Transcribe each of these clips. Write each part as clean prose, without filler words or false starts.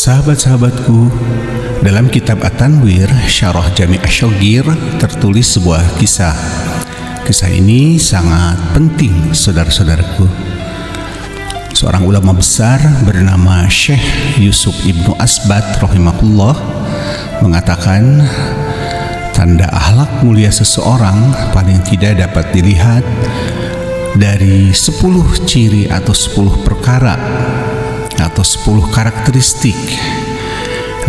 Sahabat-sahabatku, dalam kitab At-Tanwir, Syarah Jami' Asy-Syaghir tertulis sebuah kisah. Kisah ini sangat penting, saudara-saudaraku. Seorang ulama besar bernama Syekh Yusuf Ibnu Asbat rahimahullah mengatakan, tanda akhlak mulia seseorang paling tidak dapat dilihat dari 10 ciri atau 10 perkara atau 10 karakteristik.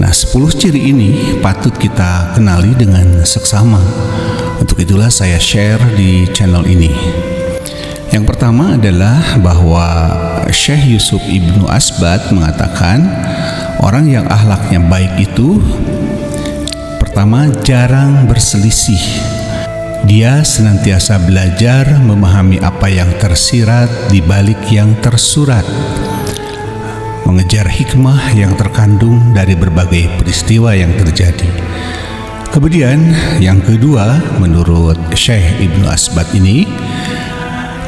Nah, 10 ciri ini patut kita kenali dengan seksama. Untuk itulah saya share di channel ini. Yang pertama adalah bahwa Syekh Yusuf Ibnu Asbat mengatakan orang yang akhlaknya baik itu pertama, jarang berselisih. Dia senantiasa belajar memahami apa yang tersirat di balik yang tersurat, mengejar hikmah yang terkandung dari berbagai peristiwa yang terjadi. Kemudian yang kedua, menurut Syekh Ibnu Asbat ini,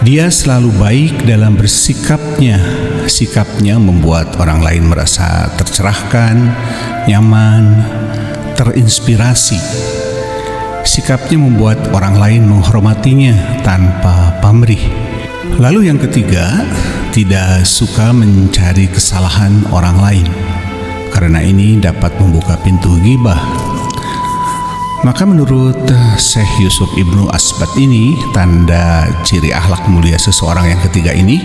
dia selalu baik dalam bersikapnya. Sikapnya membuat orang lain merasa tercerahkan, nyaman, terinspirasi. Sikapnya membuat orang lain menghormatinya tanpa pamrih. Lalu yang ketiga, tidak suka mencari kesalahan orang lain, karena ini dapat membuka pintu ghibah. Maka menurut Syekh Yusuf Ibnu Asbat ini, tanda ciri akhlak mulia seseorang yang ketiga ini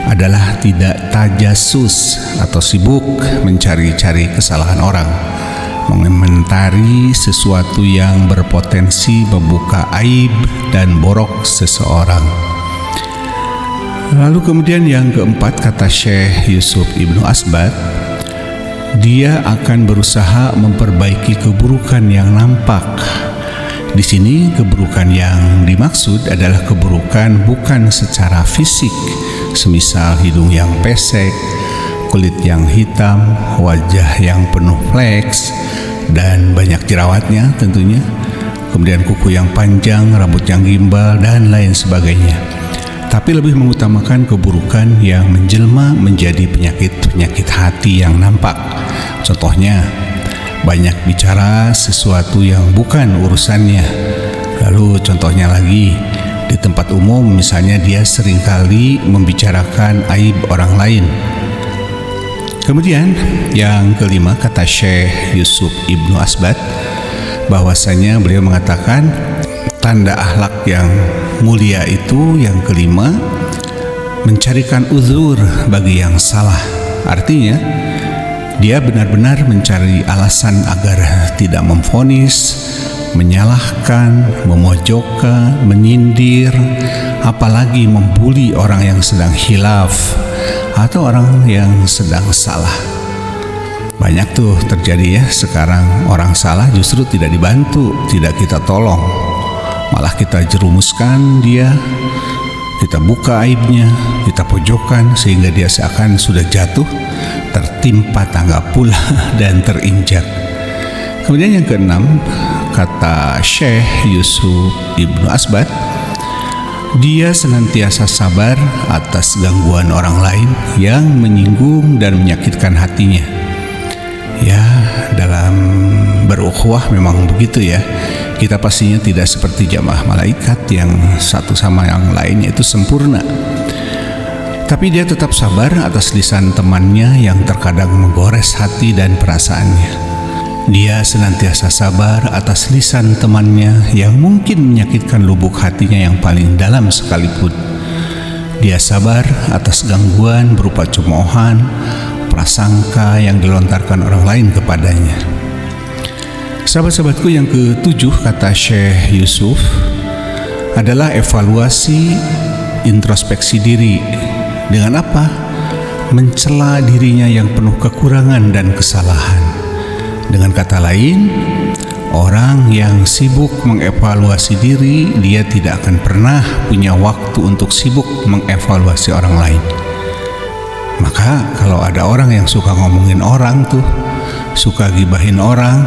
adalah tidak tajasus atau sibuk mencari-cari kesalahan orang, mengomentari sesuatu yang berpotensi membuka aib dan borok seseorang. Lalu kemudian yang keempat, kata Syekh Yusuf Ibnu Asbat, dia akan berusaha memperbaiki keburukan yang nampak. Di sini keburukan yang dimaksud adalah keburukan bukan secara fisik, semisal hidung yang pesek, kulit yang hitam, wajah yang penuh fleks dan banyak jerawatnya tentunya, kemudian kuku yang panjang, rambut yang gimbal dan lain sebagainya. Tapi lebih mengutamakan keburukan yang menjelma menjadi penyakit-penyakit hati yang nampak. Contohnya, banyak bicara sesuatu yang bukan urusannya. Lalu contohnya lagi, di tempat umum misalnya dia seringkali membicarakan aib orang lain. Kemudian yang kelima, kata Syekh Yusuf Ibnu Asbat, bahwasanya beliau mengatakan tanda akhlak yang mulia itu yang kelima, mencarikan uzur bagi yang salah. Artinya dia benar-benar mencari alasan agar tidak memvonis, menyalahkan, memojokkan, menyindir, apalagi membuli orang yang sedang khilaf atau orang yang sedang salah. Banyak tuh terjadi ya sekarang, orang salah justru tidak dibantu, tidak kita tolong, malah kita jerumuskan dia, kita buka aibnya, kita pojokkan sehingga dia seakan sudah jatuh, tertimpa tangga pula dan terinjak. Kemudian yang keenam, kata Syekh Yusuf Ibnu Asbat, dia senantiasa sabar atas gangguan orang lain yang menyinggung dan menyakitkan hatinya. Ya, dalam berukhuwah memang begitu ya. Kita pastinya tidak seperti jamaah malaikat yang satu sama yang lainnya itu sempurna. Tapi dia tetap sabar atas lisan temannya yang terkadang menggores hati dan perasaannya. Dia senantiasa sabar atas lisan temannya yang mungkin menyakitkan lubuk hatinya yang paling dalam sekalipun. Dia sabar atas gangguan berupa cemoohan, prasangka yang dilontarkan orang lain kepadanya. Sahabat-sahabatku, yang ketujuh, kata Syekh Yusuf, adalah evaluasi introspeksi diri. Dengan apa? Mencela dirinya yang penuh kekurangan dan kesalahan. Dengan kata lain, orang yang sibuk mengevaluasi diri, dia tidak akan pernah punya waktu untuk sibuk mengevaluasi orang lain. Maka kalau ada orang yang suka ngomongin orang tuh, suka gibahin orang,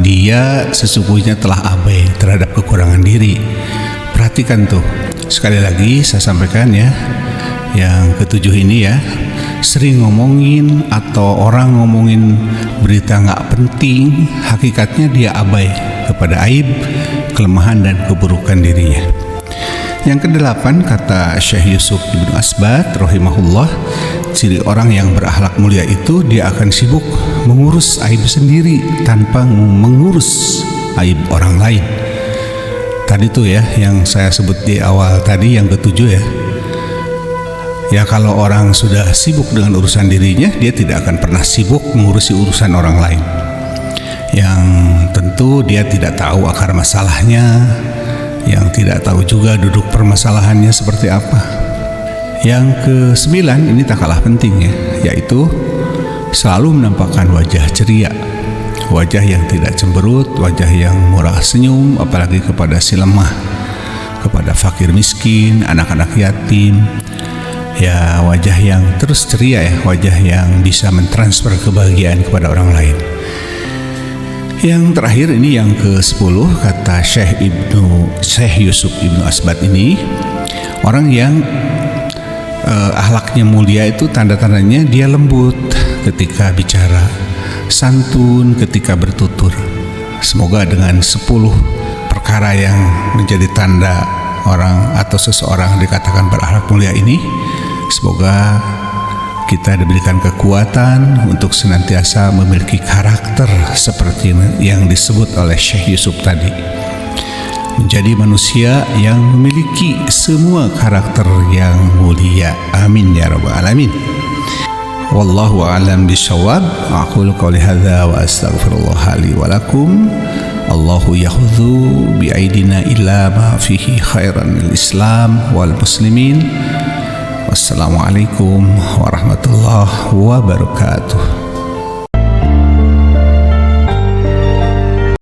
dia sesungguhnya telah abai terhadap kekurangan diri. Perhatikan tuh, sekali lagi saya sampaikan ya, yang ketujuh ini ya, sering ngomongin atau orang ngomongin berita nggak penting, hakikatnya dia abai kepada aib, kelemahan dan keburukan dirinya. Yang kedelapan, kata Syekh Yusuf Ibnu Asbat rahimahullah, ciri orang yang berakhlak mulia itu dia akan sibuk mengurus aib sendiri tanpa mengurus aib orang lain. Tadi tuh ya yang saya sebut di awal tadi, yang ketujuh ya. Ya kalau orang sudah sibuk dengan urusan dirinya, dia tidak akan pernah sibuk mengurusi urusan orang lain. Yang tentu dia tidak tahu akar masalahnya, yang tidak tahu juga duduk permasalahannya seperti apa. Yang ke-9 ini tak kalah pentingnya, yaitu selalu menampakkan wajah ceria, wajah yang tidak cemberut, wajah yang murah senyum, apalagi kepada si lemah, kepada fakir miskin, anak-anak yatim. Ya wajah yang terus ceria ya, wajah yang bisa mentransfer kebahagiaan kepada orang lain. Yang terakhir ini yang ke-10, kata Syekh Yusuf Ibnu Asbat ini, orang yang akhlaknya mulia itu tanda-tandanya dia lembut ketika bicara, santun ketika bertutur. Semoga dengan 10 perkara yang menjadi tanda orang atau seseorang dikatakan berakhlak mulia ini, semoga kita diberikan kekuatan untuk senantiasa memiliki karakter seperti yang disebut oleh Syekh Yusuf tadi, menjadi manusia yang memiliki semua karakter yang mulia. Amin ya rabbal alamin. Wallahu a'lam bishawab. Aqulu qouli hadza wa astaghfirullah li wa lakum. Allahu yahudzu bi aidina illa ma fihi khairan lil Islam wal muslimin. Wassalamualaikum warahmatullahi wabarakatuh.